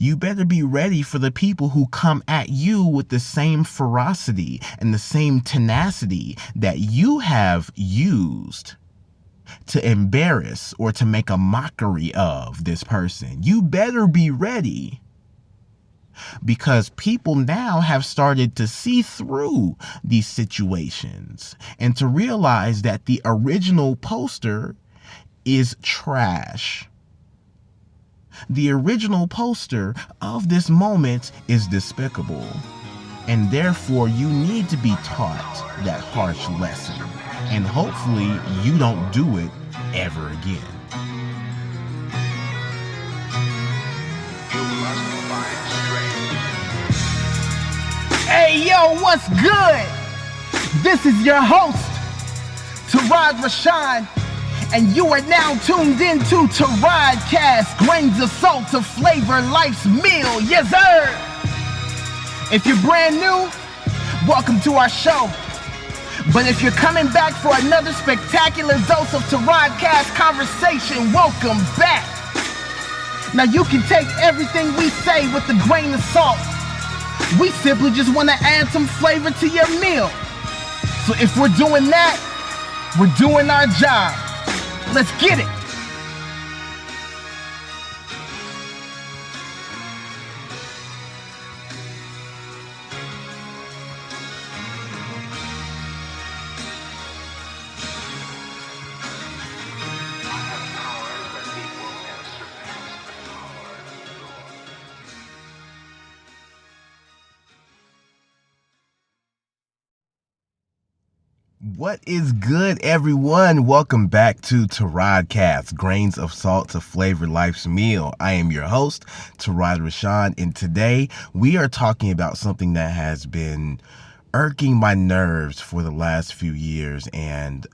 You better be ready for the people who come at you with the same ferocity and the same tenacity that you have used to embarrass or to make a mockery of this person. You better be ready, because people now have started to see through these situations and to realize that the original poster is trash. The original poster of this moment is despicable, and therefore you need to be taught that harsh lesson, and hopefully you don't do it ever again. Hey yo, what's good? This is your host, Tarad Rashan, and you are now tuned into Taradcast, grains of salt to flavor life's meal. Yes, sir. If you're brand new, welcome to our show. But if you're coming back for another spectacular dose of Taradcast conversation, welcome back. Now you can take everything we say with a grain of salt. We simply just want to add some flavor to your meal. So if we're doing that, we're doing our job. Let's get it. What is good, everyone? Welcome back to Taradcast, grains of salt to flavor life's meal. I am your host, Tarad Rashan, and today we are talking about something that has been irking my nerves for the last few years. And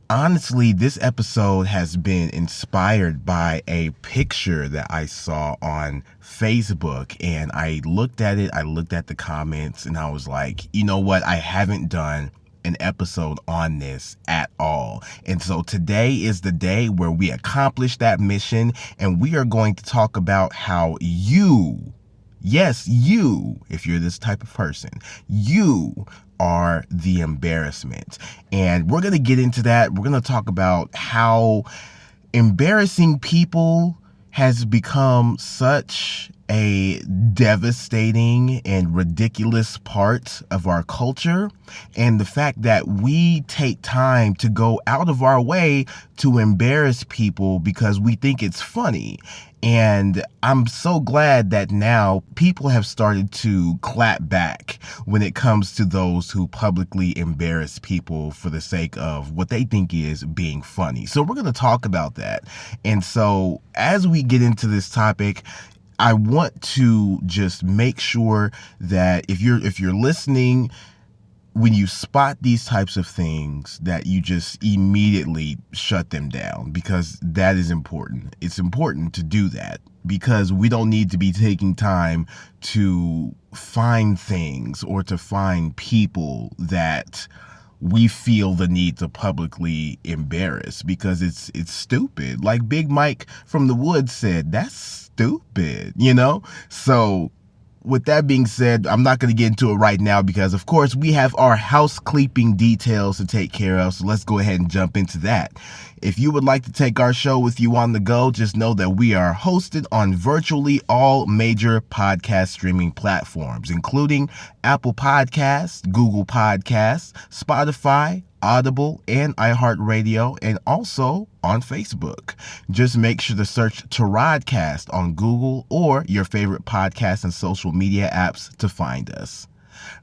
honestly, this episode has been inspired by a picture that I saw on Facebook, and I looked at it, I looked at the comments, and I was like, you know what? I haven't done an episode on this at all. And so today is the day where we accomplish that mission, and we are going to talk about how you, yes, you, if you're this type of person, you are the embarrassment. And we're going to get into that. We're going to talk about how embarrassing people has become such a devastating and ridiculous part of our culture, and the fact that we take time to go out of our way to embarrass people because we think it's funny. And I'm so glad that now people have started to clap back when it comes to those who publicly embarrass people for the sake of what they think is being funny. So we're going to talk about that. And so as we get into this topic, I want to just make sure that if you're listening, when you spot these types of things, that you just immediately shut them down, because that is important. It's important to do that, because we don't need to be taking time to find things or to find people that we feel the need to publicly embarrass, because it's stupid. Like Big Mike from the Woods said, that's stupid, you know? So with that being said, I'm not going to get into it right now because, of course, we have our house-cleaning details to take care of, so let's go ahead and jump into that. If you would like to take our show with you on the go, just know that we are hosted on virtually all major podcast streaming platforms, including Apple Podcasts, Google Podcasts, Spotify, Audible, and iHeartRadio, and also on Facebook. Just make sure to search Taradcast on Google or your favorite podcast and social media apps to find us.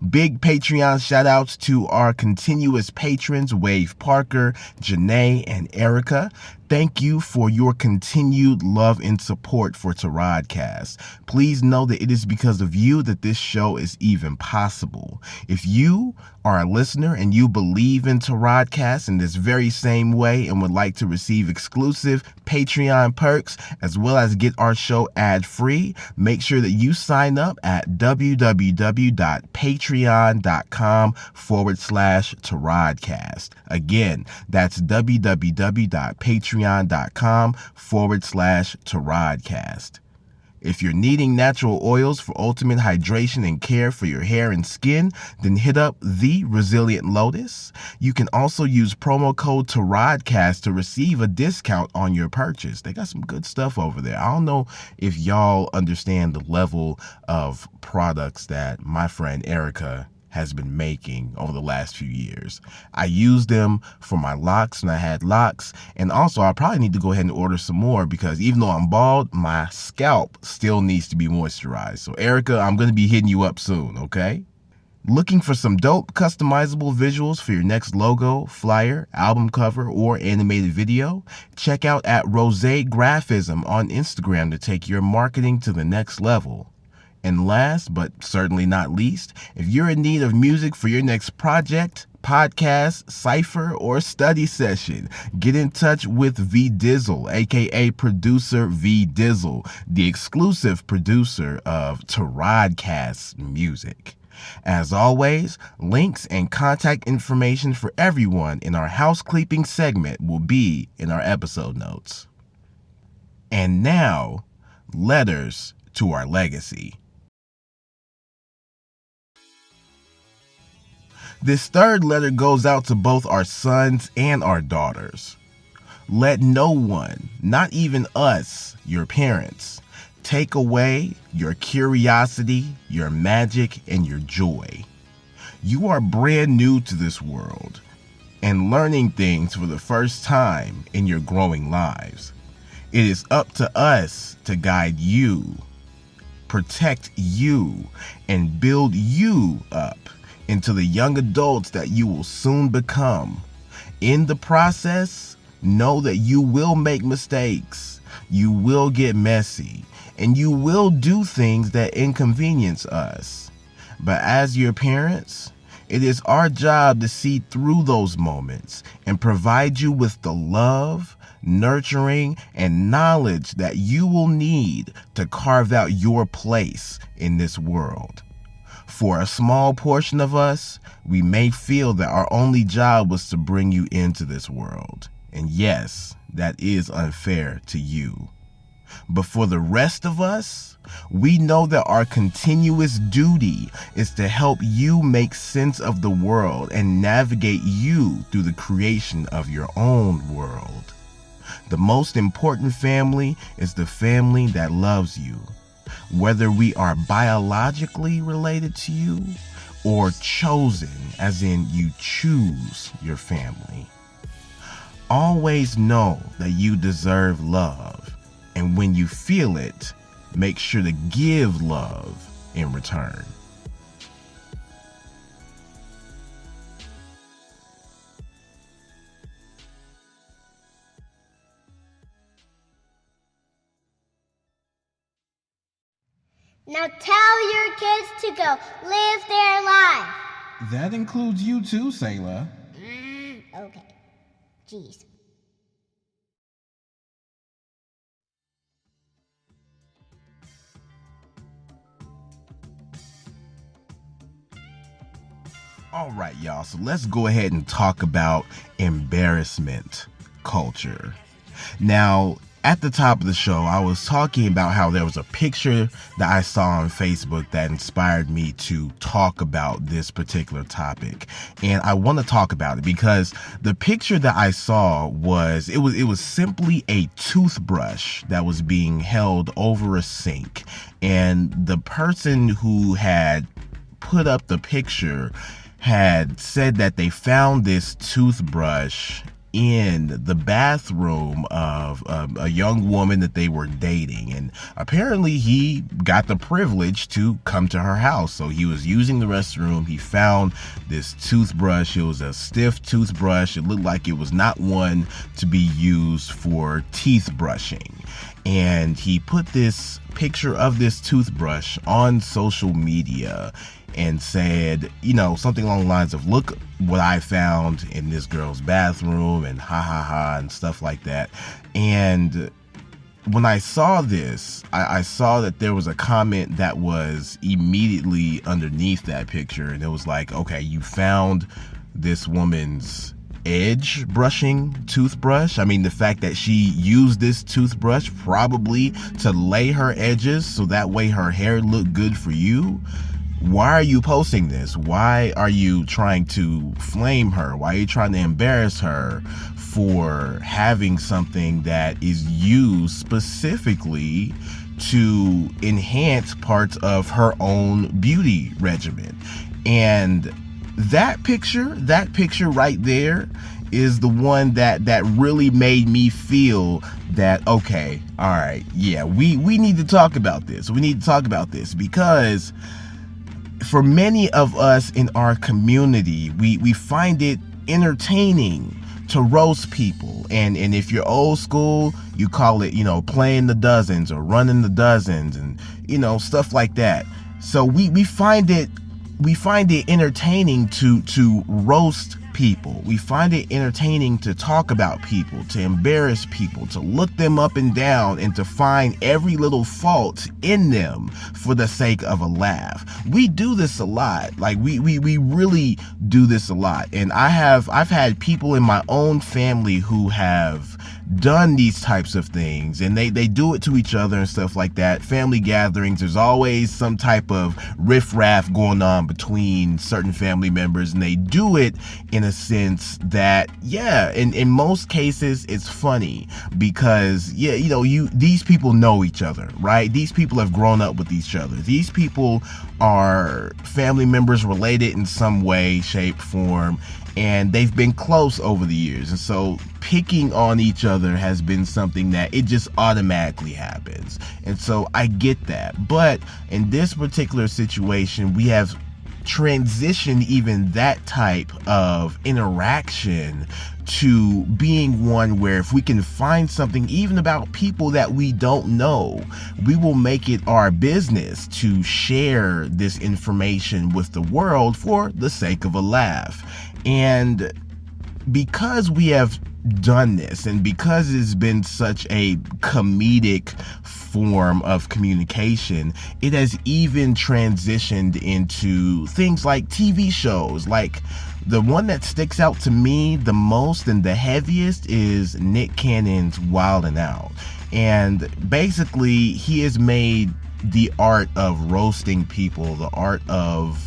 Big Patreon shout outs to our continuous patrons, Wave Parker, Janae, and Erica. Thank you for your continued love and support for Taradcast. Please know that it is because of you that this show is even possible. If you are a listener and you believe in Taradcast in this very same way and would like to receive exclusive Patreon perks as well as get our show ad-free, make sure that you sign up at www.patreon.com/Taradcast. Again, that's www.patreon.com/Taradcast. If you're needing natural oils for ultimate hydration and care for your hair and skin, then hit up The Resilient Lotus. You can also use promo code TARODCAST to receive a discount on your purchase. They got some good stuff over there. I don't know if y'all understand the level of products that my friend Erica has been making over the last few years. I used them for my locks when I had locks, and also I probably need to go ahead and order some more because even though I'm bald, my scalp still needs to be moisturized. So Erica, I'm going to be hitting you up soon, okay? Looking for some dope customizable visuals for your next logo, flyer, album cover, or animated video? Check out at Rose Graphism on Instagram to take your marketing to the next level. And last, but certainly not least, if you're in need of music for your next project, podcast, cipher, or study session, get in touch with V-Dizzle, aka producer V-Dizzle, the exclusive producer of Tarodcast music. As always, links and contact information for everyone in our housekeeping segment will be in our episode notes. And now, letters to our legacy. This third letter goes out to both our sons and our daughters. Let no one, not even us, your parents, take away your curiosity, your magic, and your joy. You are brand new to this world and learning things for the first time in your growing lives. It is up to us to guide you, protect you, and build you up into the young adults that you will soon become. In the process, know that you will make mistakes, you will get messy, and you will do things that inconvenience us. But as your parents, it is our job to see through those moments and provide you with the love, nurturing, and knowledge that you will need to carve out your place in this world. For a small portion of us, we may feel that our only job was to bring you into this world. And yes, that is unfair to you. But for the rest of us, we know that our continuous duty is to help you make sense of the world and navigate you through the creation of your own world. The most important family is the family that loves you. Whether we are biologically related to you or chosen, as in you choose your family. Always know that you deserve love, and when you feel it, make sure to give love in return. Now tell your kids to go live their life. That includes you too, Sayla. Okay. Jeez. All right, y'all. So let's go ahead and talk about embarrassment culture. Now, at the top of the show, I was talking about how there was a picture that I saw on Facebook that inspired me to talk about this particular topic. And I want to talk about it because the picture that I saw was simply a toothbrush that was being held over a sink. And the person who had put up the picture had said that they found this toothbrush in the bathroom of a young woman that they were dating, and apparently he got the privilege to come to her house. So he was using the restroom, he found this toothbrush. It was a stiff toothbrush. It looked like it was not one to be used for teeth brushing, and he put this picture of this toothbrush on social media and said, something along the lines of, look what I found in this girl's bathroom, and ha ha ha, and stuff like that. And when I saw this, I saw that there was a comment that was immediately underneath that picture, and it was like, okay, you found this woman's edge brushing toothbrush. I mean, the fact that she used this toothbrush probably to lay her edges so that way her hair looked good for you. Why are you posting this? Why are you trying to flame her? Why are you trying to embarrass her for having something that is used specifically to enhance parts of her own beauty regimen? And that picture right there is the one that really made me feel that, okay, all right, yeah, we need to talk about this. We need to talk about this because for many of us in our community, we find it entertaining to roast people. And if you're old school, you call it, playing the dozens or running the dozens and, stuff like that. So we find it entertaining to roast people. We find it entertaining to talk about people, to embarrass people, to look them up and down, and to find every little fault in them for the sake of a laugh. We do this a lot. Like we really do this a lot. And I've had people in my own family who have done these types of things, and they do it to each other and stuff like that. Family gatherings, there's always some type of riffraff going on between certain family members, and they do it in a sense that, yeah, in most cases it's funny because, yeah, these people know each other, right? These people have grown up with each other. These people are family members related in some way, shape, form, and they've been close over the years. And so picking on each other has been something that it just automatically happens. And so I get that. But in this particular situation, we have transitioned even that type of interaction to being one where if we can find something even about people that we don't know, we will make it our business to share this information with the world for the sake of a laugh. And because we have done this, and because it's been such a comedic form of communication, it has even transitioned into things like TV shows. Like the one that sticks out to me the most and the heaviest is Nick Cannon's Wild 'N Out. And basically he has made the art of roasting people, the art of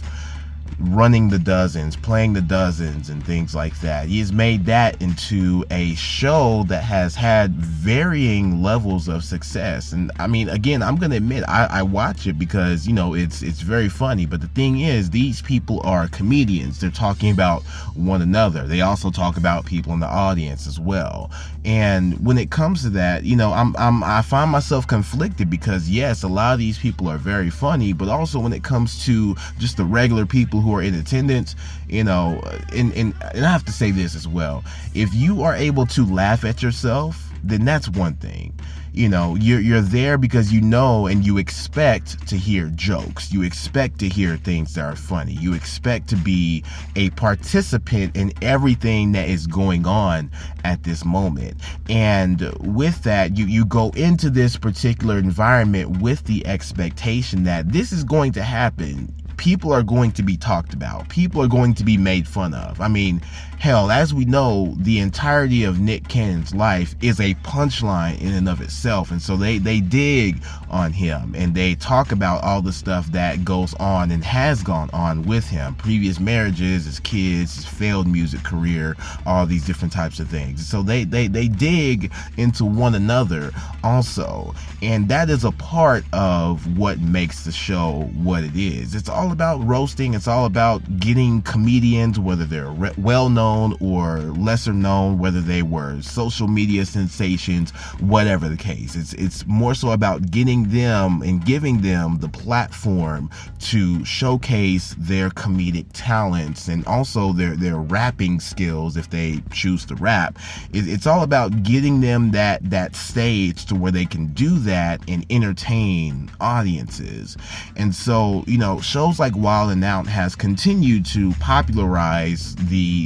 running the dozens, playing the dozens and things like that. He has made that into a show that has had varying levels of success. And I mean, again, I'm gonna admit I watch it because it's very funny. But the thing is, these people are comedians. They're talking about one another. They also talk about people in the audience as well. And when it comes to that, I find myself conflicted because yes, a lot of these people are very funny, but also when it comes to just the regular people who are in attendance, and I have to say this as well. If you are able to laugh at yourself, then that's one thing. You're there because and you expect to hear jokes. You expect to hear things that are funny. You expect to be a participant in everything that is going on at this moment. And with that, you go into this particular environment with the expectation that this is going to happen. People are going to be talked about. People are going to be made fun of. I mean, hell, as we know, the entirety of Nick Cannon's life is a punchline in and of itself. And so they dig on him and they talk about all the stuff that goes on and has gone on with him. Previous marriages, his kids, his failed music career, all these different types of things. So they dig into one another also. And that is a part of what makes the show what it is. It's all about roasting. It's all about getting comedians, whether they're well-known or lesser known, whether they were social media sensations, whatever the case. It's more so about getting them and giving them the platform to showcase their comedic talents and also their rapping skills if they choose to rap. It's all about getting them that stage to where they can do that and entertain audiences. And so, shows like Wild 'N Out has continued to popularize the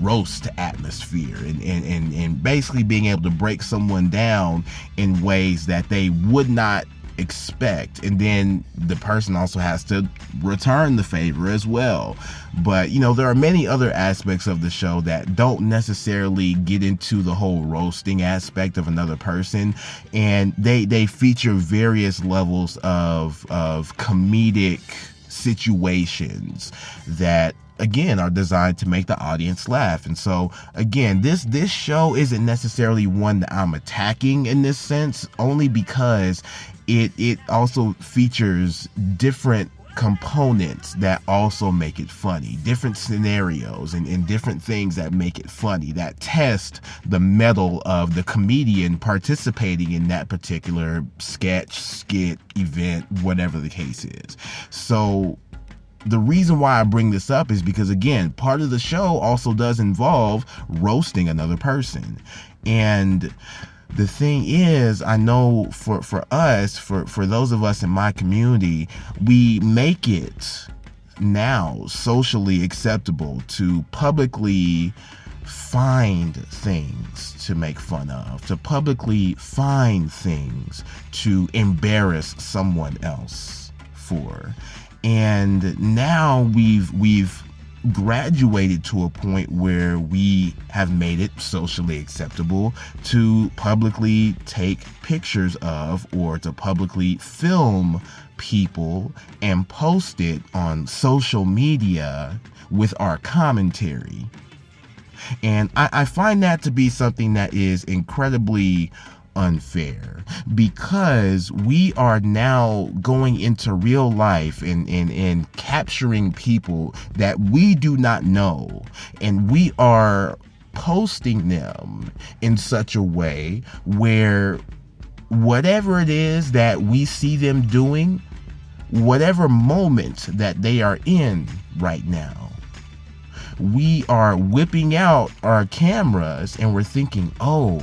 roast atmosphere and basically being able to break someone down in ways that they would not expect, and then the person also has to return the favor as well. But there are many other aspects of the show that don't necessarily get into the whole roasting aspect of another person, and they feature various levels of comedic situations that again are designed to make the audience laugh. And so again, this show isn't necessarily one that I'm attacking in this sense, only because it also features different components that also make it funny, different scenarios and different things that make it funny, that test the mettle of the comedian participating in that particular sketch, skit, event, whatever the case is. So the reason why I bring this up is because, again, part of the show also does involve roasting another person. And the thing is, I know for us, for those of us in my community, we make it now socially acceptable to publicly find things to make fun of, to publicly find things to embarrass someone else for. And now we've graduated to a point where we have made it socially acceptable to publicly take pictures of or to publicly film people and post it on social media with our commentary. And I find that to be something that is incredibly unfair, because we are now going into real life and capturing people that we do not know, and we are posting them in such a way where whatever it is that we see them doing, whatever moment that they are in right now, we are whipping out our cameras and we're thinking, oh,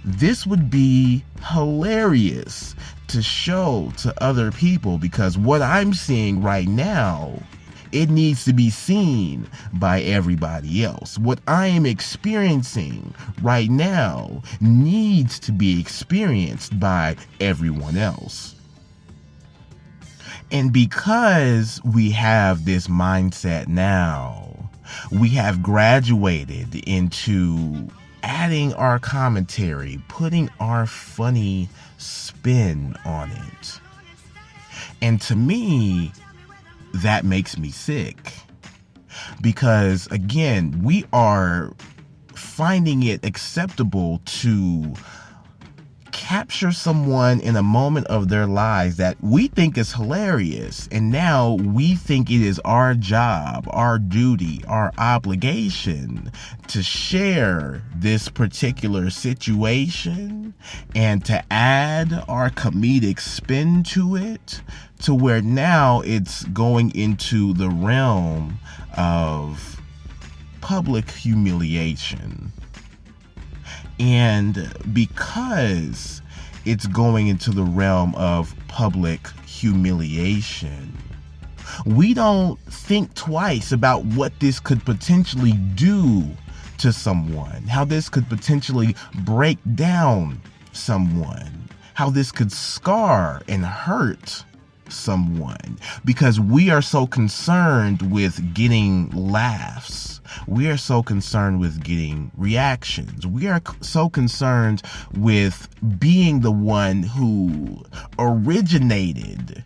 this would be hilarious to show to other people, because what I'm seeing right now, it needs to be seen by everybody else. What I am experiencing right now needs to be experienced by everyone else. And because we have this mindset now, we have graduated into adding our commentary, putting our funny spin on it. And to me, that makes me sick. Because again, we are finding it acceptable to capture someone in a moment of their lives that we think is hilarious, and now we think it is our job, our duty, our obligation to share this particular situation and to add our comedic spin to it, to where now it's going into the realm of public humiliation. And because it's going into the realm of public humiliation, we don't think twice about what this could potentially do to someone, how this could potentially break down someone, how this could scar and hurt someone, because we are so concerned with getting laughs. We are so concerned with getting reactions. We are so concerned with being the one who originated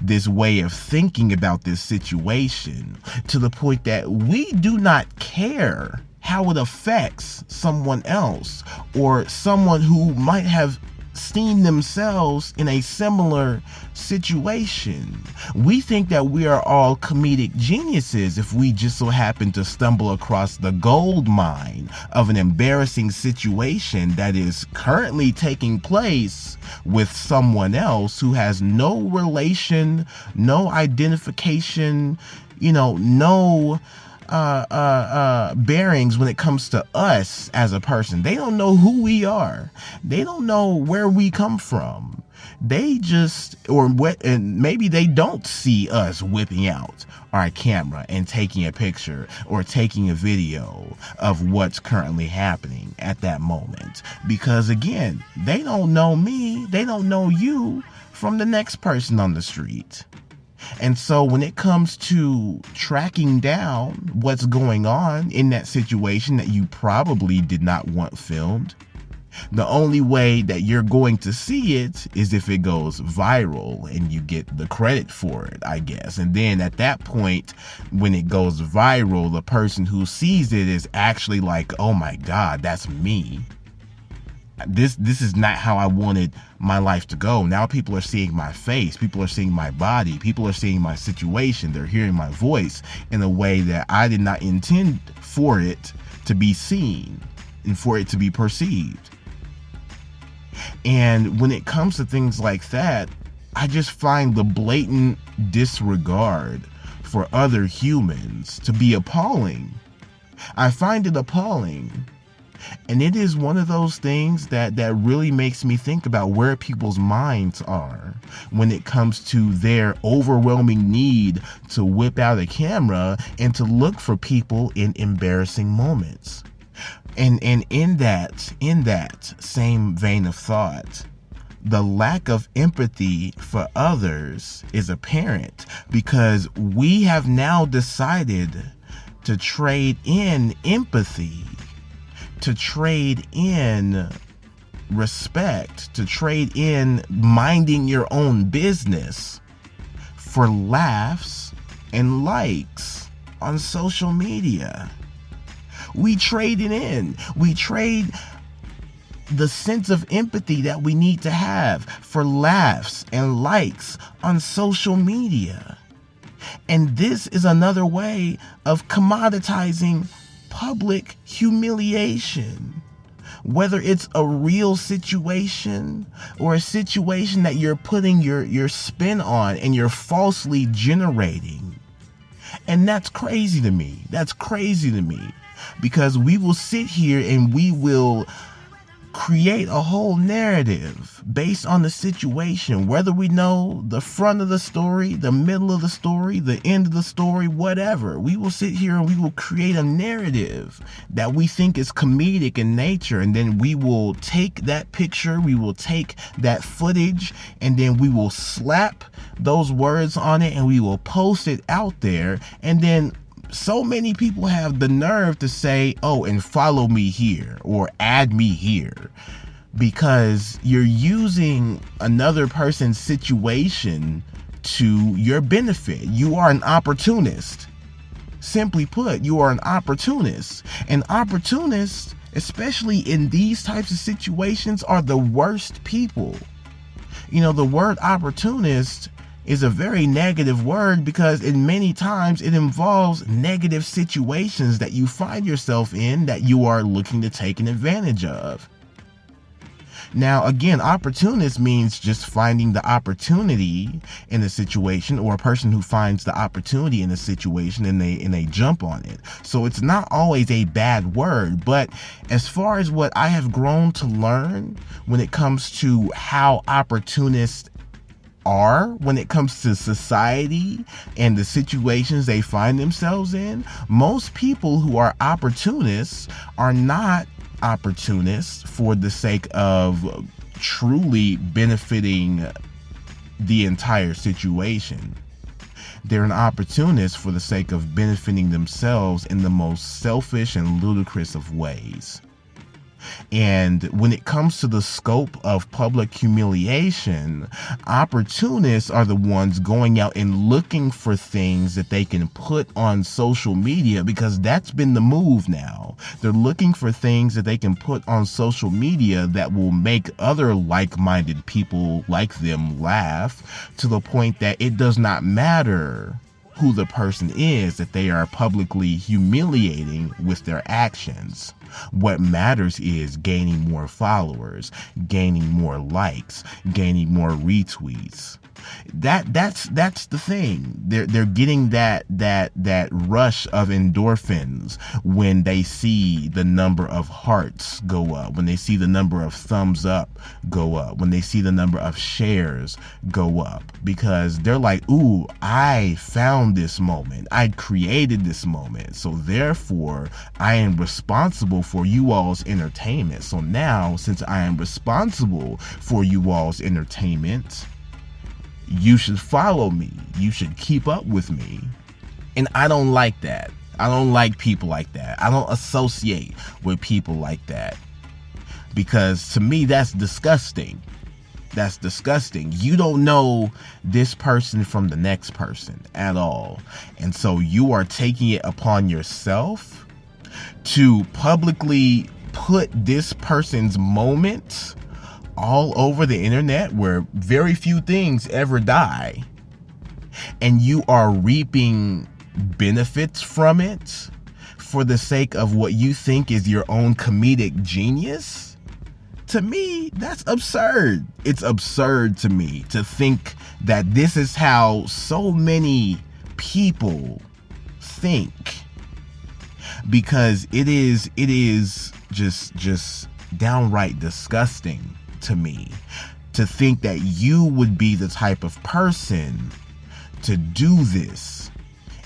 this way of thinking about this situation, to the point that we do not care how it affects someone else or someone who might have seen themselves in a similar situation. We think that we are all comedic geniuses if we just so happen to stumble across the gold mine of an embarrassing situation that is currently taking place with someone else who has no relation, no identification, no bearings when it comes to us as a person. They don't know who we are. They don't know where we come from. They just, and maybe they don't see us whipping out our camera and taking a picture or taking a video of what's currently happening at that moment. Because again, they don't know me. They don't know you from the next person on the street. And so when it comes to tracking down what's going on in that situation that you probably did not want filmed, the only way that you're going to see it is if it goes viral and you get the credit for it, I guess. And then at that point, when it goes viral, the person who sees it is actually like, oh my God, that's me. This is not how I wanted my life to go. Now people are seeing my face, people are seeing my body, people are seeing my situation, they're hearing my voice in a way that I did not intend for it to be seen and for it to be perceived. And when it comes to things like that, I just find the blatant disregard for other humans to be appalling. I find it appalling. And it is one of those things that really makes me think about where people's minds are when it comes to their overwhelming need to whip out a camera and to look for people in embarrassing moments. And in that same vein of thought, the lack of empathy for others is apparent because we have now decided to trade in empathy, to trade in respect, to trade in minding your own business for laughs and likes on social media. We trade it in. We trade the sense of empathy that we need to have for laughs and likes on social media. And this is another way of commoditizing public humiliation. Whether it's a real situation or a situation that you're putting your spin on and you're falsely generating. And that's crazy to me. That's crazy to me. Because we will sit here and we will create a whole narrative based on the situation, whether we know the front of the story, the middle of the story, the end of the story, whatever. We will sit here and we will create a narrative that we think is comedic in nature, and then we will take that picture, we will take that footage, and then we will slap those words on it and we will post it out there. And then so many people have the nerve to say, oh, and follow me here or add me here, because you're using another person's situation to your benefit. You are an opportunist. Simply put, you are an opportunist. And opportunists, especially in these types of situations, are the worst people. You know, the word opportunist is a very negative word because in many times it involves negative situations that you find yourself in that you are looking to take an advantage of. Now, again, opportunist means just finding the opportunity in a situation, or a person who finds the opportunity in a situation and they jump on it. So it's not always a bad word, but as far as what I have grown to learn when it comes to how opportunists are when it comes to society and the situations they find themselves in, most people who are opportunists are not opportunists for the sake of truly benefiting the entire situation. They're an opportunist for the sake of benefiting themselves in the most selfish and ludicrous of ways. And when it comes to the scope of public humiliation, opportunists are the ones going out and looking for things that they can put on social media, because that's been the move now. They're looking for things that they can put on social media that will make other like-minded people like them laugh, to the point that it does not matter who the person is that they are publicly humiliating with their actions. What matters is gaining more followers, gaining more likes, gaining more retweets. That's the thing. They're getting that rush of endorphins when they see the number of hearts go up, when they see the number of thumbs up go up, when they see the number of shares go up, because they're like, ooh, I found this moment, I created this moment, so therefore I am responsible for you all's entertainment. So now, since I am responsible for you all's entertainment, You should follow me. You should keep up with me. And I don't like that. I don't like people like that. I don't associate with people like that. Because to me, that's disgusting. That's disgusting. You don't know this person from the next person at all. And so you are taking it upon yourself to publicly put this person's moment all over the internet where very few things ever die. And you are reaping benefits from it for the sake of what you think is your own comedic genius. To me, that's absurd. It's absurd to me to think that this is how so many people think, because it is just downright disgusting to me to think that you would be the type of person to do this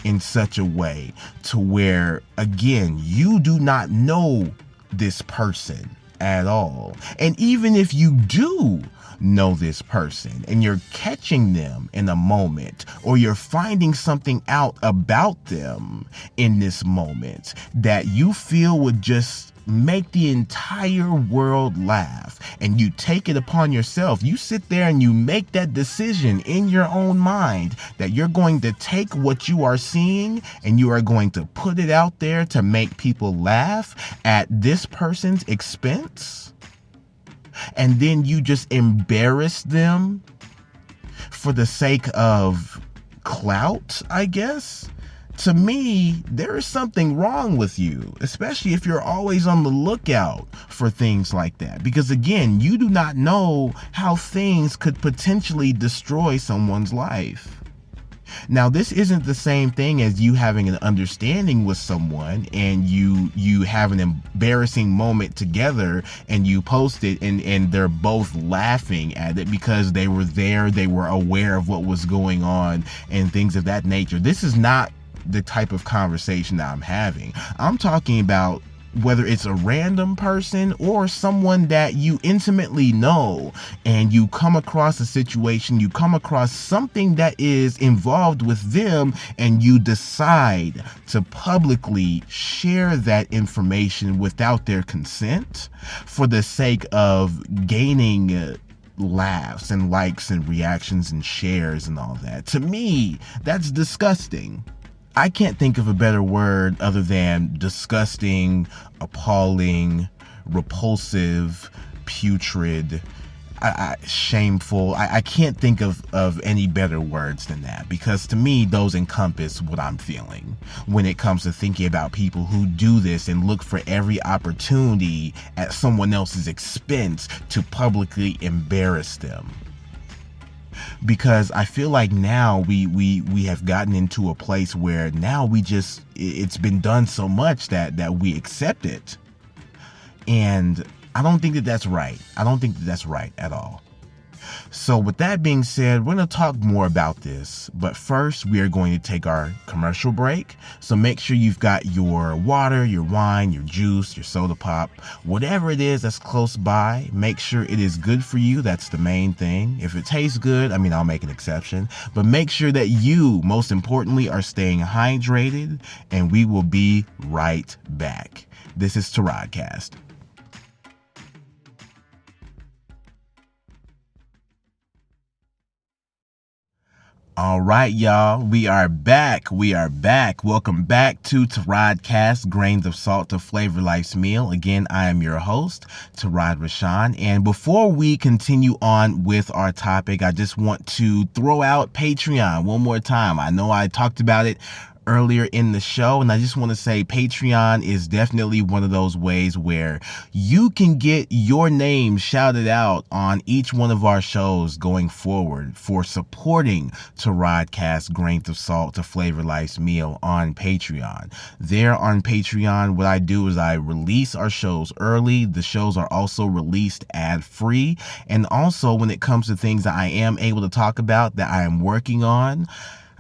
in such a way to where, again, you do not know this person at all. And even if you do know this person and you're catching them in a moment, or you're finding something out about them in this moment that you feel would just make the entire world laugh, and you take it upon yourself, you sit there and you make that decision in your own mind that you're going to take what you are seeing and you are going to put it out there to make people laugh at this person's expense, and then you just embarrass them for the sake of clout, I guess. To me, there is something wrong with you, especially if you're always on the lookout for things like that. Because again, you do not know how things could potentially destroy someone's life. Now, this isn't the same thing as you having an understanding with someone and you have an embarrassing moment together and you post it and they're both laughing at it because they were there, they were aware of what was going on and things of that nature. This is not the type of conversation that I'm having. I'm talking about whether it's a random person or someone that you intimately know, and you come across a situation, you come across something that is involved with them, and you decide to publicly share that information without their consent for the sake of gaining laughs and likes and reactions and shares and all that. To me, that's disgusting. I can't think of a better word other than disgusting, appalling, repulsive, putrid, shameful. I can't think of any better words than that, because to me, those encompass what I'm feeling when it comes to thinking about people who do this and look for every opportunity at someone else's expense to publicly embarrass them. Because I feel like now we have gotten into a place where now it's been done so much that we accept it. And I don't think that that's right. I don't think that that's right at all. So with that being said, we're going to talk more about this. But first, we are going to take our commercial break. So make sure you've got your water, your wine, your juice, your soda pop, whatever it is that's close by. Make sure it is good for you. That's the main thing. If it tastes good, I'll make an exception. But make sure that you, most importantly, are staying hydrated. And we will be right back. This is Taradcast. All right, y'all. We are back. Welcome back to Taradcast, Grains of Salt to Flavor Life's Meal. Again, I am your host, Tarad Rashan. And before we continue on with our topic, I just want to throw out Patreon one more time. I know I talked about it earlier in the show, and I just want to say Patreon is definitely one of those ways where you can get your name shouted out on each one of our shows going forward for supporting Taradcast, Grains of Salt to Flavor Life's Meal on Patreon. There on Patreon, what I do is I release our shows early. The shows are also released ad-free, and also when it comes to things that I am able to talk about that I am working on,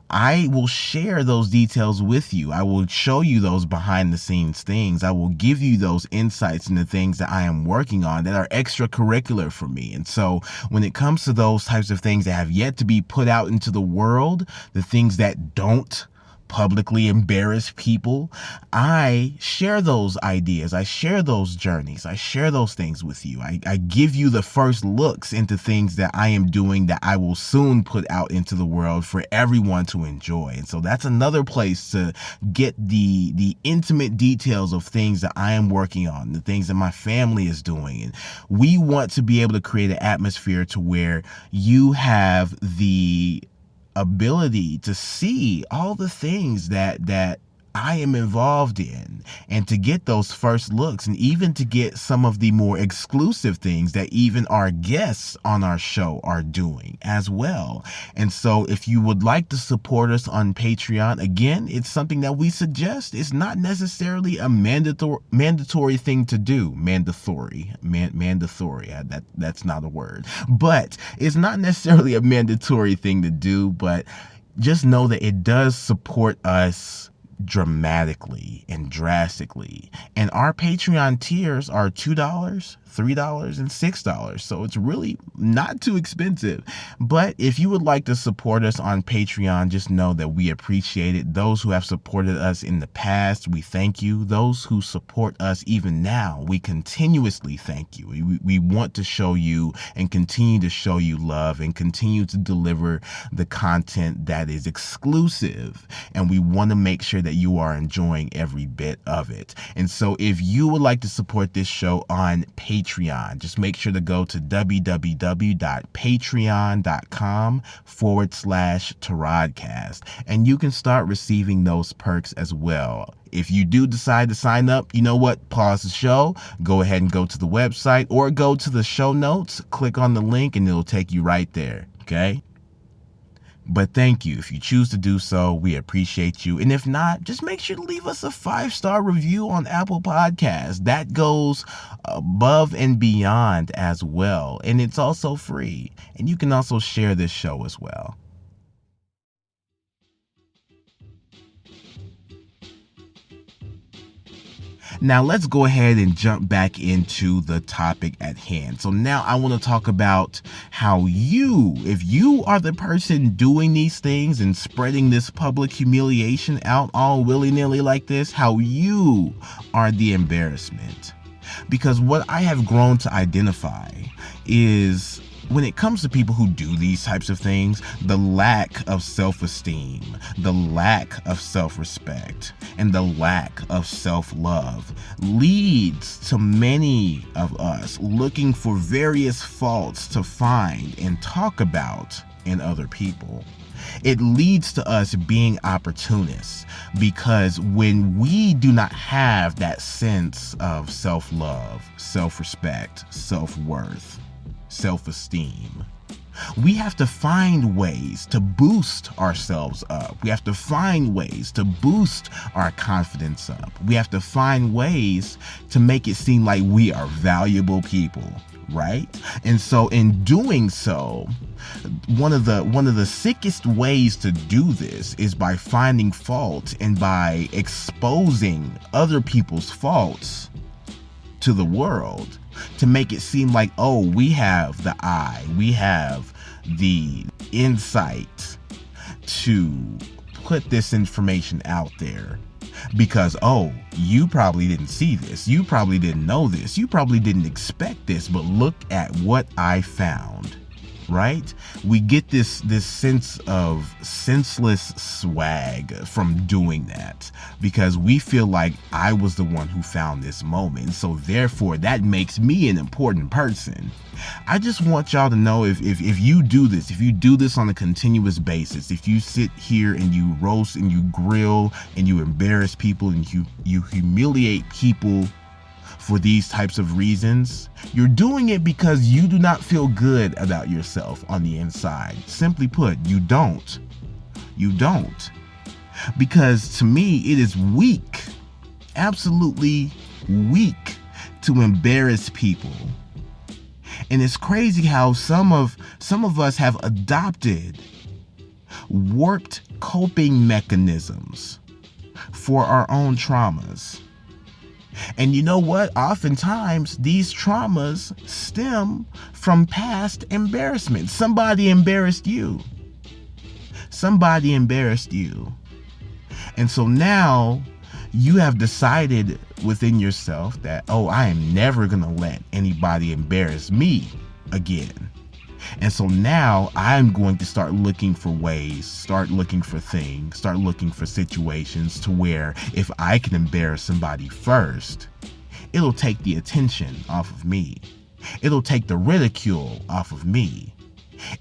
I will share those details with you. I will show you those behind the scenes things. I will give you those insights into things that I am working on that are extracurricular for me. And so when it comes to those types of things that have yet to be put out into the world, the things that don't publicly embarrass people, I share those ideas. I share those journeys. I share those things with you. I give you the first looks into things that I am doing that I will soon put out into the world for everyone to enjoy. And so that's another place to get the intimate details of things that I am working on, the things that my family is doing. And we want to be able to create an atmosphere to where you have the ability to see all the things that I am involved in, and to get those first looks, and even to get some of the more exclusive things that even our guests on our show are doing as well. And so if you would like to support us on Patreon, again, it's something that we suggest. It's not necessarily a mandatory thing to do. Mandatory. That's not a word. But it's not necessarily a mandatory thing to do, but just know that it does support us dramatically and drastically. And our Patreon tiers are $2, $3, and $6. So it's really not too expensive. But if you would like to support us on Patreon, just know that we appreciate it. Those who have supported us in the past, we thank you. Those who support us even now, we continuously thank you. We want to show you and continue to show you love and continue to deliver the content that is exclusive. And we want to make sure that you are enjoying every bit of it. And so if you would like to support this show on Patreon, just make sure to go to www.patreon.com/Taradcast, and you can start receiving those perks as well. If you do decide to sign up, you know what? Pause the show, go ahead and go to the website, or go to the show notes, click on the link, and it'll take you right there. Okay? But thank you. If you choose to do so, we appreciate you. And if not, just make sure to leave us a 5-star review on Apple Podcasts. That goes above and beyond as well. And it's also free. And you can also share this show as well. Now let's go ahead and jump back into the topic at hand. So now I want to talk about how if you are the person doing these things and spreading this public humiliation out all willy-nilly like this, how you are the embarrassment. Because what I have grown to identify is, when it comes to people who do these types of things, the lack of self-esteem, the lack of self-respect, and the lack of self-love leads to many of us looking for various faults to find and talk about in other people. It leads to us being opportunists, because when we do not have that sense of self-love, self-respect, self-worth, self-esteem, we have to find ways to boost ourselves up. We have to find ways to boost our confidence up. We have to find ways to make it seem like we are valuable people, right? And so in doing so, one of the sickest ways to do this is by finding fault and by exposing other people's faults to the world, to make it seem like, oh, we have the eye, we have the insight to put this information out there. Because, oh, you probably didn't see this, you probably didn't know this, you probably didn't expect this, but look at what I found. Right? We get this sense of senseless swag from doing that, because we feel like I was the one who found this moment, so therefore that makes me an important person. I just want y'all to know, if you do this, if you do this on a continuous basis, if you sit here and you roast and you grill and you embarrass people and you humiliate people for these types of reasons, you're doing it because you do not feel good about yourself on the inside. Simply put, you don't. You don't. Because to me, it is weak, absolutely weak, to embarrass people. And it's crazy how some of us have adopted warped coping mechanisms for our own traumas. And you know what? Oftentimes, these traumas stem from past embarrassment. Somebody embarrassed you. Somebody embarrassed you. And so now you have decided within yourself that, oh, I am never going to let anybody embarrass me again. And so now I'm going to start looking for ways, start looking for things, start looking for situations to where if I can embarrass somebody first, it'll take the attention off of me. It'll take the ridicule off of me.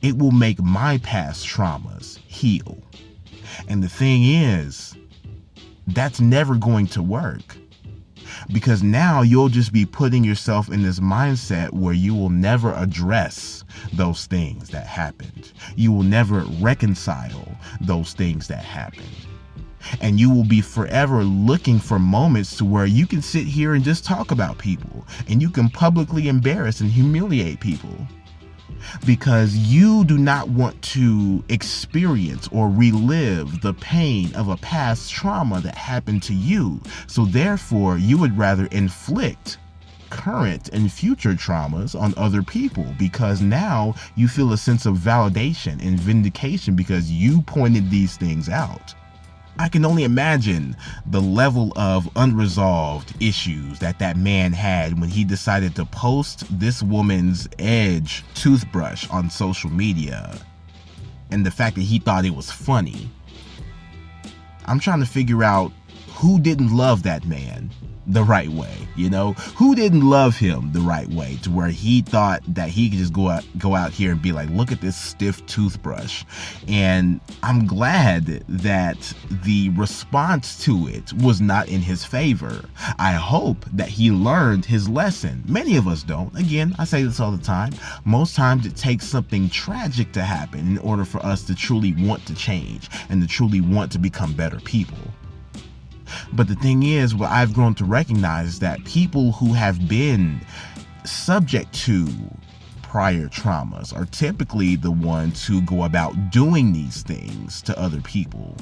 It will make my past traumas heal. And the thing is, that's never going to work. Because now you'll just be putting yourself in this mindset where you will never address those things that happened. You will never reconcile those things that happened. And you will be forever looking for moments to where you can sit here and just talk about people, and you can publicly embarrass and humiliate people. Because you do not want to experience or relive the pain of a past trauma that happened to you. So therefore, you would rather inflict current and future traumas on other people, because now you feel a sense of validation and vindication because you pointed these things out. I can only imagine the level of unresolved issues that man had when he decided to post this woman's Edge toothbrush on social media, and the fact that he thought it was funny. I'm trying to figure out who didn't love that man the right way, who didn't love him the right way to where he thought that he could just go out here and be like, look at this stiff toothbrush. And I'm glad that the response to it was not in his favor. I hope that he learned his lesson. Many of us don't. Again, I say this all the time. Most times it takes something tragic to happen in order for us to truly want to change and to truly want to become better people. But the thing is, what I've grown to recognize is that people who have been subject to prior traumas are typically the ones who go about doing these things to other people.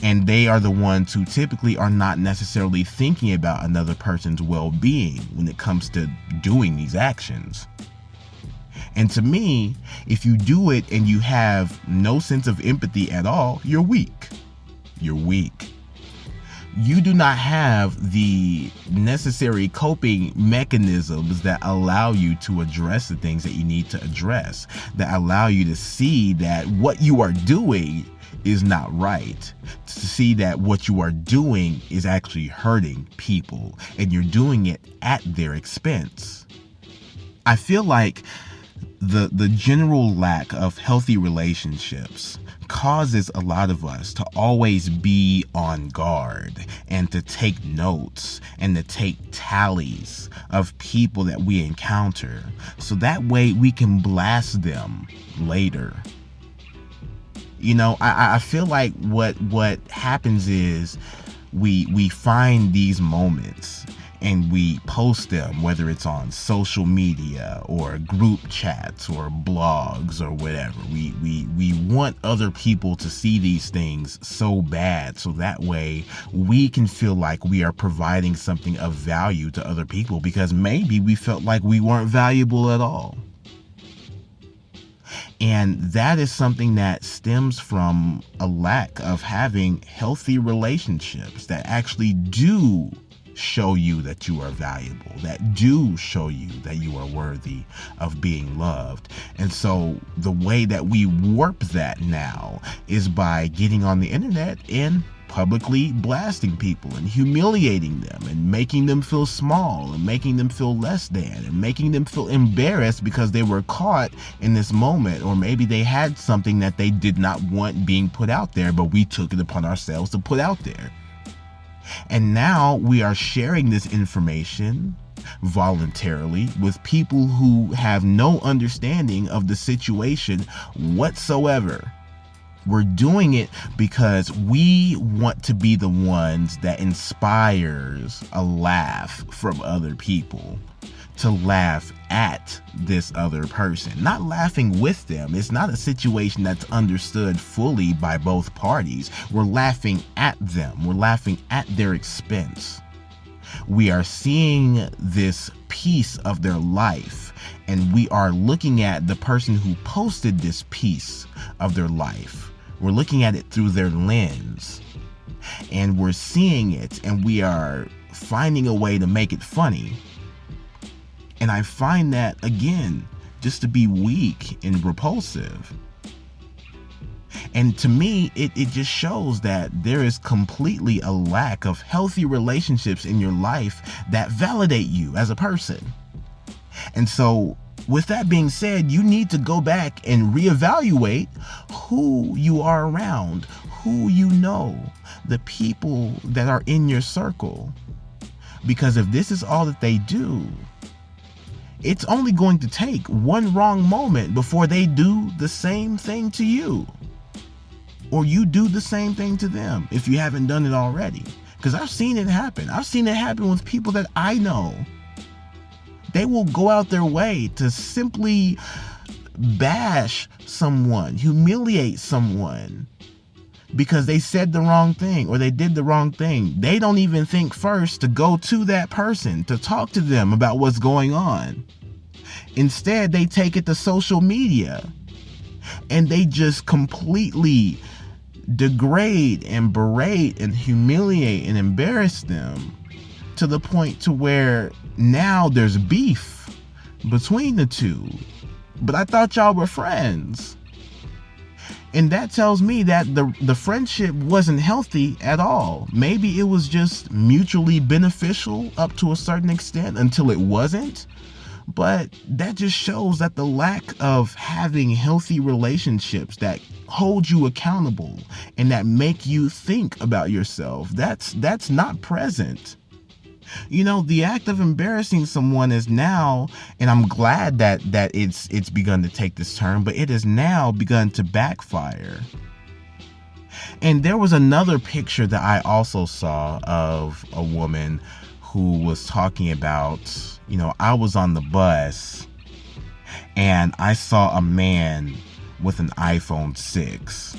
And they are the ones who typically are not necessarily thinking about another person's well-being when it comes to doing these actions. And to me, if you do it and you have no sense of empathy at all, you're weak. You're weak. You do not have the necessary coping mechanisms that allow you to address the things that you need to address, that allow you to see that what you are doing is not right, to see that what you are doing is actually hurting people, and you're doing it at their expense. I feel like the general lack of healthy relationships causes a lot of us to always be on guard and to take notes and to take tallies of people that we encounter, so that way we can blast them later. I feel like what happens is we find these moments and we post them, whether it's on social media or group chats or blogs or whatever. We want other people to see these things so bad, so that way we can feel like we are providing something of value to other people, because maybe we felt like we weren't valuable at all. And that is something that stems from a lack of having healthy relationships that actually do show you that you are valuable, that do show you that you are worthy of being loved. And so the way that we warp that now is by getting on the internet and publicly blasting people and humiliating them and making them feel small and making them feel less than and making them feel embarrassed because they were caught in this moment, or maybe they had something that they did not want being put out there, but we took it upon ourselves to put out there. And now we are sharing this information voluntarily with people who have no understanding of the situation whatsoever. We're doing it because we want to be the ones that inspires a laugh from other people, to laugh at this other person, not laughing with them. It's not a situation that's understood fully by both parties. We're laughing at them. We're laughing at their expense. We are seeing this piece of their life, and we are looking at the person who posted this piece of their life. We're looking at it through their lens, and we're seeing it, and we are finding a way to make it funny. And I find that, again, just to be weak and repulsive. And to me, it just shows that there is completely a lack of healthy relationships in your life that validate you as a person. And so, with that being said, you need to go back and reevaluate who you are around, who you know, the people that are in your circle. Because if this is all that they do, it's only going to take one wrong moment before they do the same thing to you. Or you do the same thing to them if you haven't done it already. Because I've seen it happen. I've seen it happen with people that I know. They will go out their way to simply bash someone, humiliate someone, because they said the wrong thing or they did the wrong thing. They don't even think first to go to that person, to talk to them about what's going on. Instead, they take it to social media and they just completely degrade and berate and humiliate and embarrass them to the point to where now there's beef between the two. But I thought y'all were friends. And that tells me that the friendship wasn't healthy at all. Maybe it was just mutually beneficial up to a certain extent until it wasn't. But that just shows that the lack of having healthy relationships that hold you accountable and that make you think about yourself, that's not present. You know, the act of embarrassing someone is now, and I'm glad that it's begun to take this turn, but it has now begun to backfire. And there was another picture that I also saw of a woman who was talking about, you know, I was on the bus and I saw a man with an iPhone 6.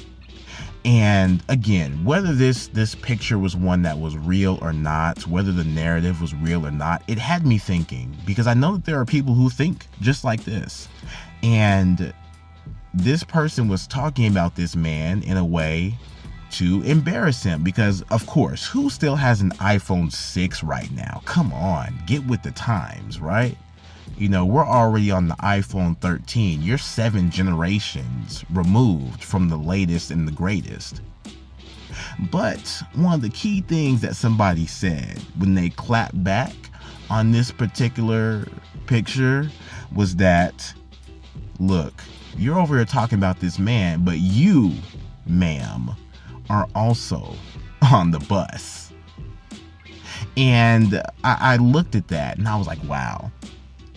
And again, whether this picture was one that was real or not, whether the narrative was real or not, it had me thinking, because I know that there are people who think just like this. And this person was talking about this man in a way to embarrass him, because of course, who still has an iPhone 6 right now? Come on, get with the times, right? You know, we're already on the iPhone 13. You're 7 generations removed from the latest and the greatest. But one of the key things that somebody said when they clapped back on this particular picture was that, look, you're over here talking about this man, but you, ma'am, are also on the bus. And I looked at that and I was like, wow.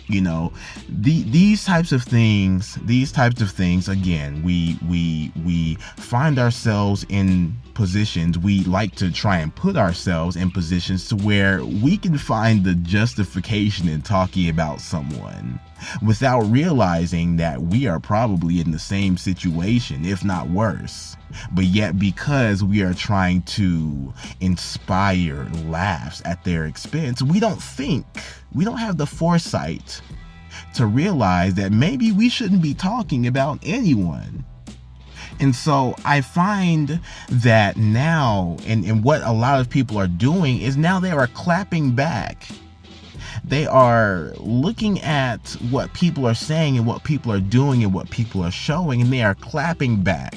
You know, these types of things, again, we find ourselves in positions, we like to try and put ourselves in positions to where we can find the justification in talking about someone without realizing that we are probably in the same situation, if not worse. But yet, because we are trying to inspire laughs at their expense, we don't have the foresight to realize that maybe we shouldn't be talking about anyone. And so I find that now, and what a lot of people are doing is now they are clapping back. They are looking at what people are saying and what people are doing and what people are showing, and they are clapping back.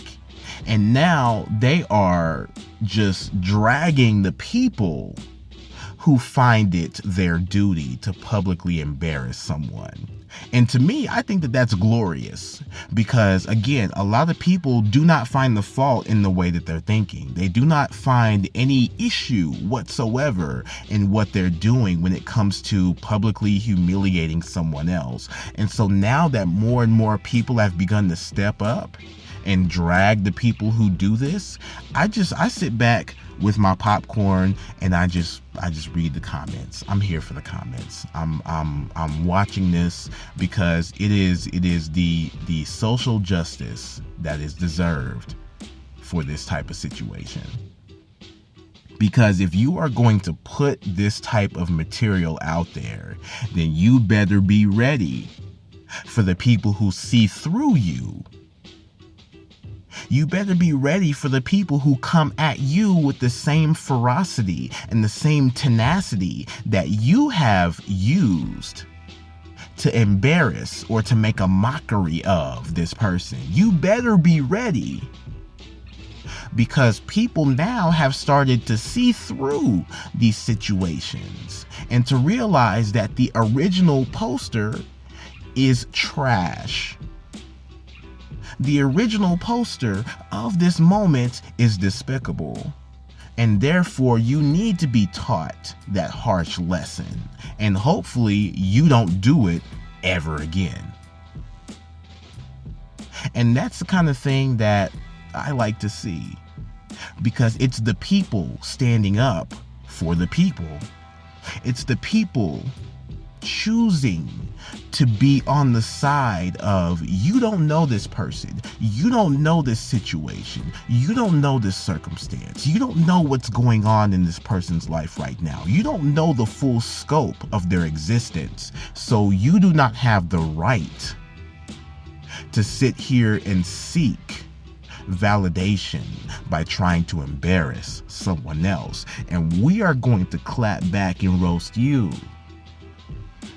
And now they are just dragging the people who find it their duty to publicly embarrass someone. And to me, I think that that's glorious, because again, a lot of people do not find the fault in the way that they're thinking. They do not find any issue whatsoever in what they're doing when it comes to publicly humiliating someone else. And so now that more and more people have begun to step up and drag the people who do this, I sit back with my popcorn and I just read the comments. I'm here for the comments. I'm watching this because it is the social justice that is deserved for this type of situation. Because if you are going to put this type of material out there, then you better be ready for the people who see through you. You better be ready for the people who come at you with the same ferocity and the same tenacity that you have used to embarrass or to make a mockery of this person. You better be ready. Because people now have started to see through these situations and to realize that the original poster is trash. The original poster of this moment is despicable. And therefore, you need to be taught that harsh lesson. And hopefully, you don't do it ever again. And that's the kind of thing that I like to see, because it's the people standing up for the people. It's the people choosing to be on the side of, you don't know this person, you don't know this situation, you don't know this circumstance, you don't know what's going on in this person's life right now, you don't know the full scope of their existence, so you do not have the right to sit here and seek validation by trying to embarrass someone else. And we are going to clap back and roast you,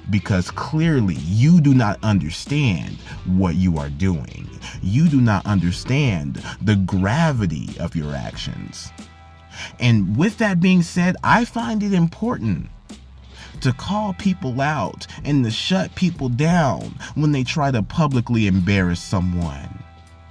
because clearly you do not understand what you are doing. You do not understand the gravity of your actions. And with that being said, I find it important to call people out and to shut people down when they try to publicly embarrass someone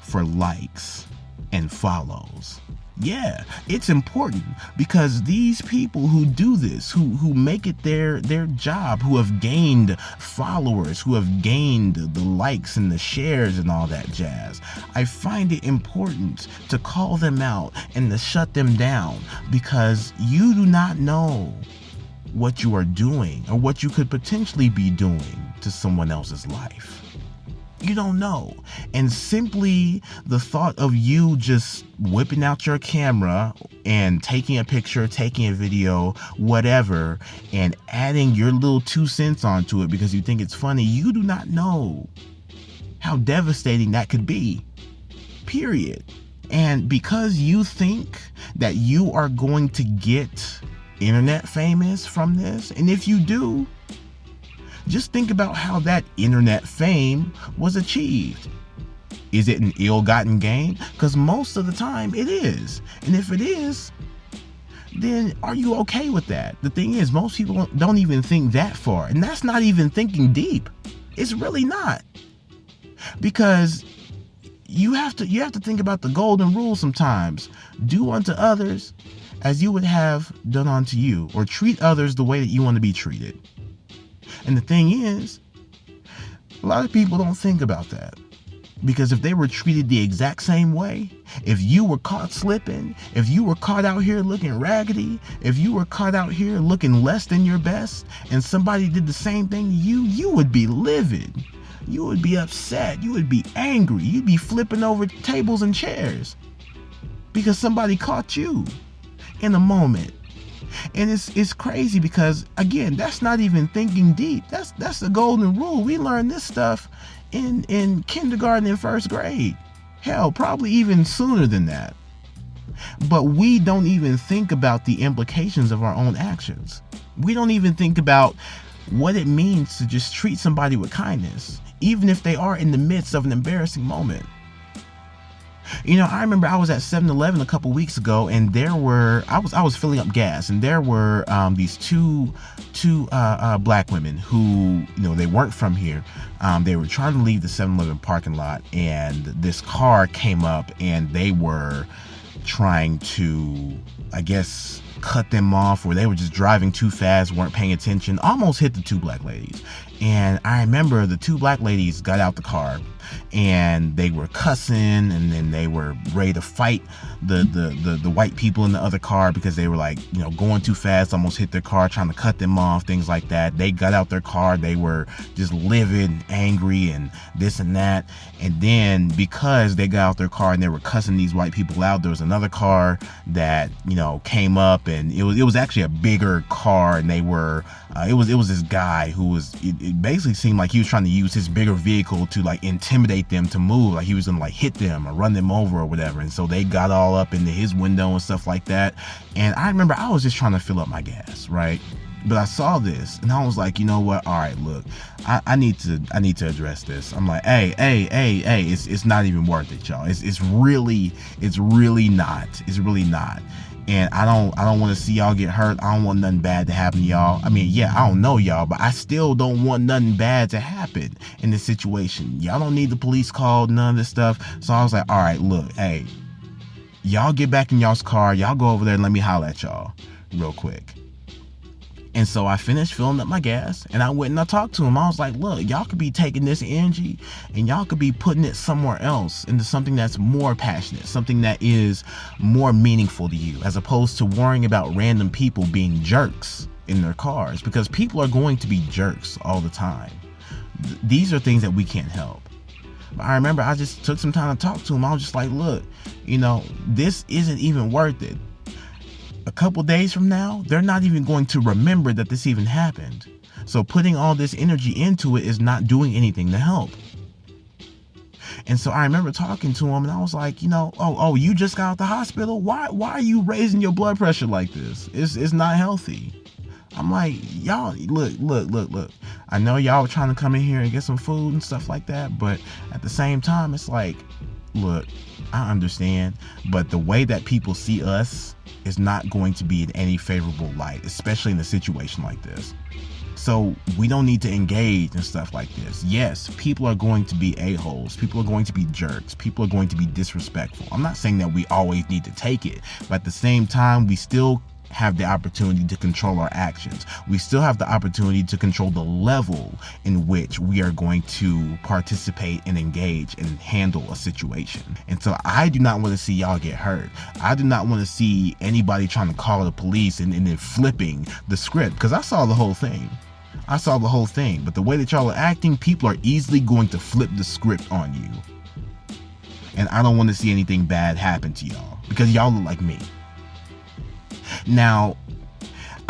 for likes and follows. Yeah, it's important, because these people who do this, who make it their job, who have gained followers, who have gained the likes and the shares and all that jazz, I find it important to call them out and to shut them down, because you do not know what you are doing or what you could potentially be doing to someone else's life. You don't know. And simply the thought of you just whipping out your camera and taking a picture, taking a video, whatever, and adding your little 2 cents onto it because you think it's funny, you do not know how devastating that could be. Period. And because you think that you are going to get internet famous from this, and if you do, just think about how that internet fame was achieved. Is it an ill-gotten gain? Because most of the time it is. And if it is, then are you okay with that? The thing is, most people don't even think that far. And that's not even thinking deep. It's really not. Because you have to think about the golden rule sometimes. Do unto others as you would have done unto you, or treat others the way that you want to be treated. And the thing is, a lot of people don't think about that. Because if they were treated the exact same way, if you were caught slipping, if you were caught out here looking raggedy, if you were caught out here looking less than your best, and somebody did the same thing to you, you would be livid. You would be upset. You would be angry. You'd be flipping over tables and chairs because somebody caught you in a moment. And it's crazy because, again, that's not even thinking deep. That's the golden rule. We learned this stuff in kindergarten and first grade. Hell, probably even sooner than that. But we don't even think about the implications of our own actions. We don't even think about what it means to just treat somebody with kindness, even if they are in the midst of an embarrassing moment. You know, I remember I was at 7-Eleven a couple weeks ago, and I was filling up gas, and there were these two black women who, you know, they weren't from here. They were trying to leave the 7-Eleven parking lot, and this car came up, and they were trying to, I guess, cut them off, or they were just driving too fast, weren't paying attention, almost hit the two black ladies. And I remember the two black ladies got out the car and they were cussing, and then they were ready to fight the white people in the other car because they were like, going too fast, almost hit their car, trying to cut them off, things like that. They got out their car, they were just livid, angry, and this and that. And then because they got out their car and they were cussing these white people out, there was another car that came up, and it was actually a bigger car, and they were it was this guy who was, it basically seemed like he was trying to use his bigger vehicle to like intimidate them to move, like he was gonna like hit them or run them over or whatever. And so they got all up into his window and stuff like that. And I remember I was just trying to fill up my gas, right? But I saw this and I was like, you know what? All right, look, I need to address this. I'm like, hey, it's not even worth it, y'all. It's really not. And I don't want to see y'all get hurt. I don't want nothing bad to happen to y'all. I mean, yeah, I don't know y'all, but I still don't want nothing bad to happen in this situation. Y'all don't need the police called, none of this stuff. So I was like, all right, look, hey, y'all get back in y'all's car. Y'all go over there and let me holler at y'all real quick. And so I finished filling up my gas and I went and I talked to him. I was like, look, y'all could be taking this energy and y'all could be putting it somewhere else into something that's more passionate, something that is more meaningful to you, as opposed to worrying about random people being jerks in their cars, because people are going to be jerks all the time. These are things that we can't help. But I remember I just took some time to talk to him. I was just like, look, this isn't even worth it. A couple days from now, they're not even going to remember that this even happened. So putting all this energy into it is not doing anything to help. And so I remember talking to him and I was like, you just got out the hospital? Why are you raising your blood pressure like this? It's not healthy. I'm like, y'all, look. I know y'all were trying to come in here and get some food and stuff like that, but at the same time, it's like, look, I understand, but the way that people see us is not going to be in any favorable light, especially in a situation like this. So we don't need to engage in stuff like this. Yes, people are going to be a-holes. People are going to be jerks. People are going to be disrespectful. I'm not saying that we always need to take it, but at the same time, we still have the opportunity to control our actions. We still have the opportunity to control the level in which we are going to participate and engage and handle a situation. And so I do not want to see y'all get hurt. I do not want to see anybody trying to call the police and then flipping the script, because I saw the whole thing. But the way that y'all are acting, people are easily going to flip the script on you. And I don't want to see anything bad happen to y'all, because y'all look like me. Now,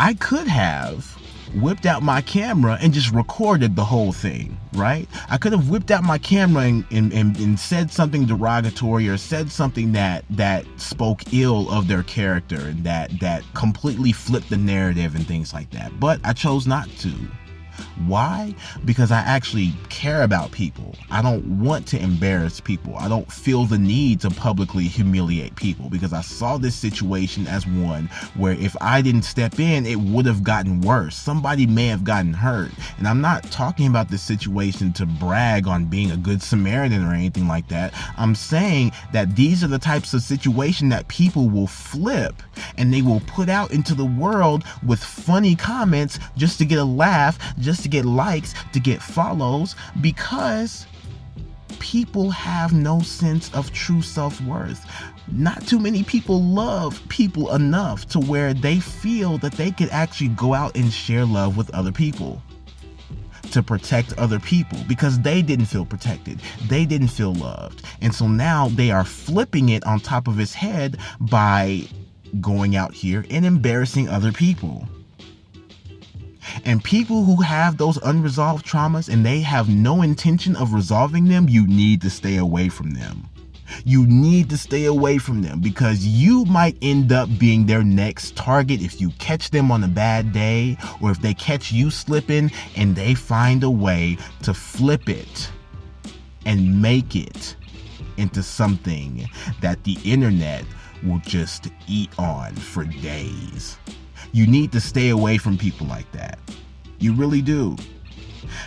I could have whipped out my camera and just recorded the whole thing, right? I could have whipped out my camera and said something derogatory or said something that spoke ill of their character and that completely flipped the narrative and things like that. But I chose not to. Why? Because I actually care about people. I don't want to embarrass people. I don't feel the need to publicly humiliate people, because I saw this situation as one where if I didn't step in, it would have gotten worse. Somebody may have gotten hurt. And I'm not talking about this situation to brag on being a good Samaritan or anything like that. I'm saying that these are the types of situation that people will flip and they will put out into the world with funny comments just to get a laugh, just to get likes, to get follows, because people have no sense of true self-worth. Not too many people love people enough to where they feel that they could actually go out and share love with other people, to protect other people, because they didn't feel protected, they didn't feel loved. And so now they are flipping it on top of his head by going out here and embarrassing other people. And people who have those unresolved traumas and they have no intention of resolving them, you need to stay away from them. You need to stay away from them, because you might end up being their next target if you catch them on a bad day, or if they catch you slipping and they find a way to flip it and make it into something that the internet will just eat on for days. You need to stay away from people like that. You really do.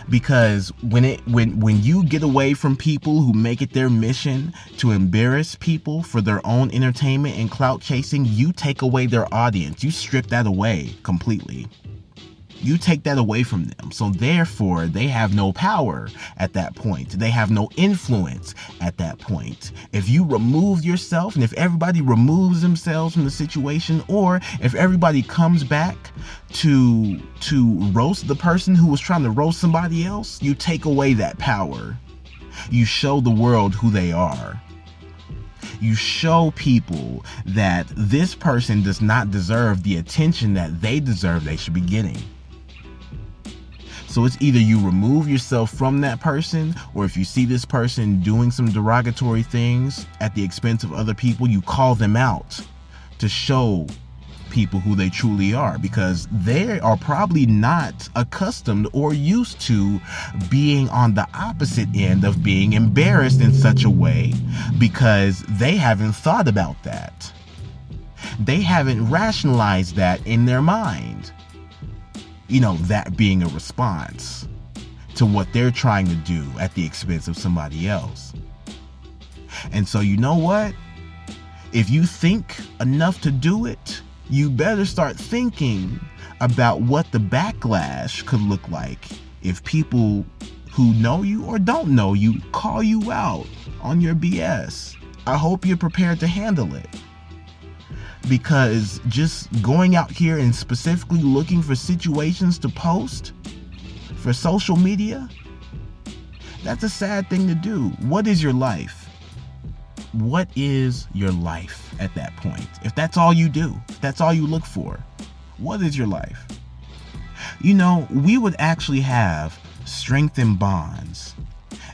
Because when you get away from people who make it their mission to embarrass people for their own entertainment and clout chasing, you take away their audience. You strip that away completely. You take that away from them. So therefore, they have no power at that point. They have no influence at that point. If you remove yourself, and if everybody removes themselves from the situation, or if everybody comes back to roast the person who was trying to roast somebody else, you take away that power. You show the world who they are. You show people that this person does not deserve the attention that they deserve they should be getting. So it's either you remove yourself from that person, or if you see this person doing some derogatory things at the expense of other people, you call them out to show people who they truly are, because they are probably not accustomed or used to being on the opposite end of being embarrassed in such a way, because they haven't thought about that. They haven't rationalized that in their mind. You know, that being a response to what they're trying to do at the expense of somebody else. And so, you know what? If you think enough to do it, you better start thinking about what the backlash could look like if people who know you or don't know you call you out on your BS. I hope you're prepared to handle it. Because just going out here and specifically looking for situations to post for social media, that's a sad thing to do. What is your life? What is your life at that point? If that's all you do, if that's all you look for, what is your life? You know, we would actually have strength in bonds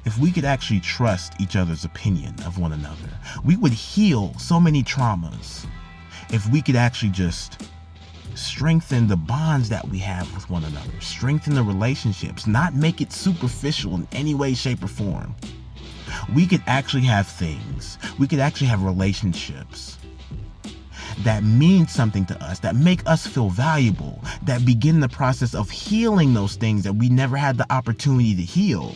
if we could actually trust each other's opinion of one another. We would heal so many traumas if we could actually just strengthen the bonds that we have with one another, strengthen the relationships, not make it superficial in any way, shape, or form. We could actually have things, we could actually have relationships that mean something to us, that make us feel valuable, that begin the process of healing those things that we never had the opportunity to heal.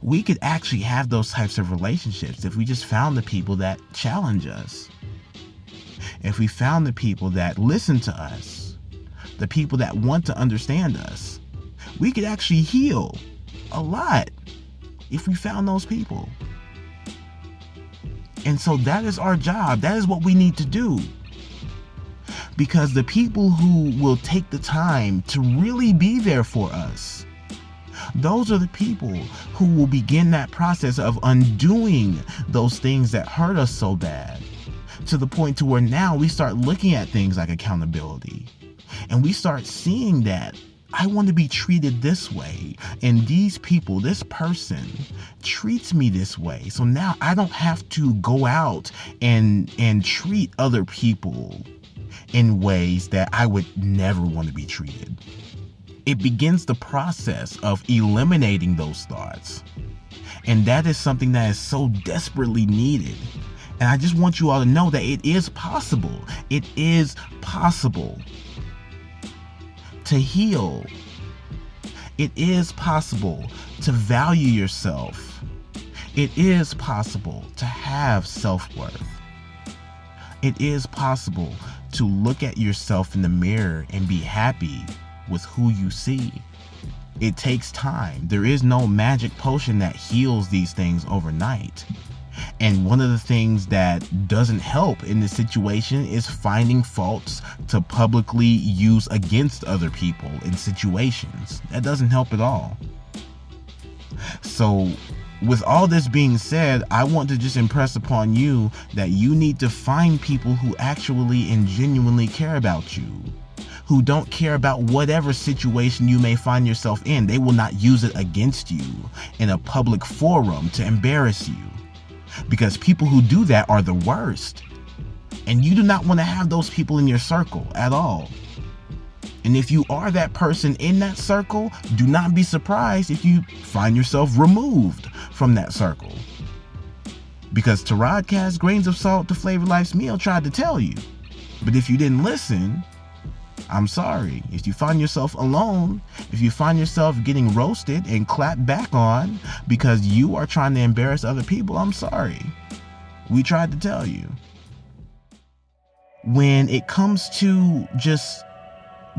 We could actually have those types of relationships if we just found the people that challenge us. If we found the people that listen to us, the people that want to understand us, we could actually heal a lot if we found those people. And so that is our job. That is what we need to do. Because the people who will take the time to really be there for us, those are the people who will begin that process of undoing those things that hurt us so bad, to the point to where now we start looking at things like accountability, and we start seeing that I want to be treated this way, and these people, this person treats me this way, so now I don't have to go out and treat other people in ways that I would never want to be treated. It begins the process of eliminating those thoughts, and that is something that is so desperately needed. And I just want you all to know that it is possible. It is possible to heal. It is possible to value yourself. It is possible to have self-worth. It is possible to look at yourself in the mirror and be happy with who you see. It takes time. There is no magic potion that heals these things overnight. And one of the things that doesn't help in this situation is finding faults to publicly use against other people in situations. That doesn't help at all. So with all this being said, I want to just impress upon you that you need to find people who actually and genuinely care about you, who don't care about whatever situation you may find yourself in. They will not use it against you in a public forum to embarrass you. Because people who do that are the worst. And you do not want to have those people in your circle at all. And if you are that person in that circle, do not be surprised if you find yourself removed from that circle. Because Taradcast, Grains of Salt to Flavor Life's Meal tried to tell you. But if you didn't listen, I'm sorry. If you find yourself alone, if you find yourself getting roasted and clapped back on because you are trying to embarrass other people, I'm sorry. We tried to tell you. When it comes to just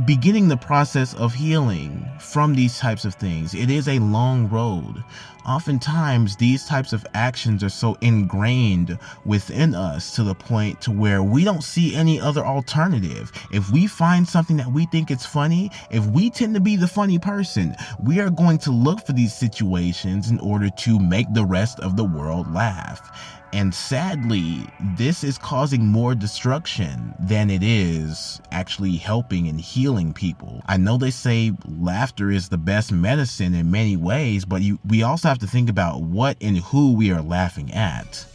beginning the process of healing from these types of things, it is a long road. Oftentimes, these types of actions are so ingrained within us to the point to where we don't see any other alternative. If we find something that we think is funny, if we tend to be the funny person, we are going to look for these situations in order to make the rest of the world laugh. And sadly, this is causing more destruction than it is actually helping and healing people. I know they say laughter is the best medicine in many ways, but we also have to think about what and who we are laughing at.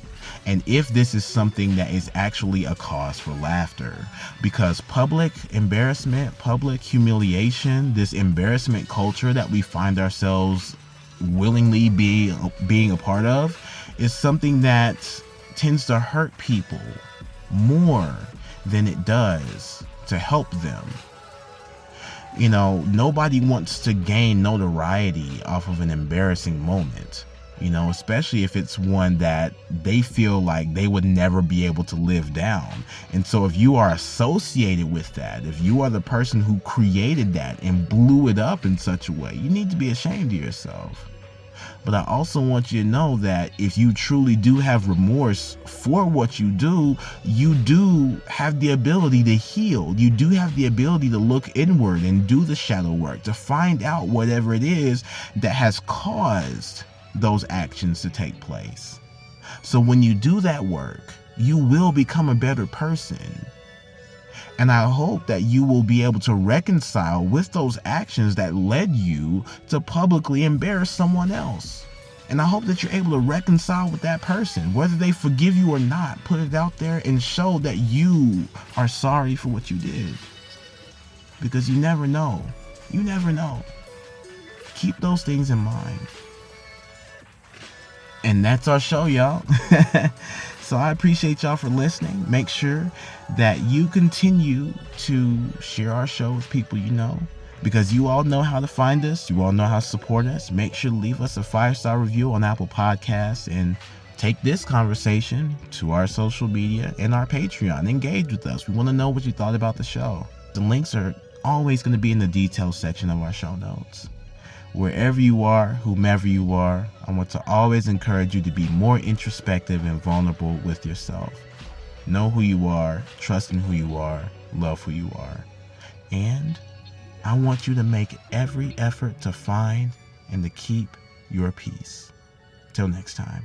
And if this is something that is actually a cause for laughter. Because public embarrassment, public humiliation, this embarrassment culture that we find ourselves willingly being a part of, is something that tends to hurt people more than it does to help them. You know, nobody wants to gain notoriety off of an embarrassing moment, you know, especially if it's one that they feel like they would never be able to live down. And so if you are associated with that, if you are the person who created that and blew it up in such a way, you need to be ashamed of yourself. But I also want you to know that if you truly do have remorse for what you do have the ability to heal. You do have the ability to look inward and do the shadow work to find out whatever it is that has caused those actions to take place. So when you do that work, you will become a better person. And I hope that you will be able to reconcile with those actions that led you to publicly embarrass someone else. And I hope that you're able to reconcile with that person, whether they forgive you or not. Put it out there and show that you are sorry for what you did. Because you never know. You never know. Keep those things in mind. And that's our show, y'all. So I appreciate y'all for listening. Make sure that you continue to share our show with people you know, because you all know how to find us. You all know how to support us. Make sure to leave us a 5-star review on Apple Podcasts and take this conversation to our social media and our Patreon. Engage with us. We want to know what you thought about the show. The links are always going to be in the details section of our show notes. Wherever you are, whomever you are, I want to always encourage you to be more introspective and vulnerable with yourself. Know who you are, trust in who you are, love who you are. And I want you to make every effort to find and to keep your peace. Till next time.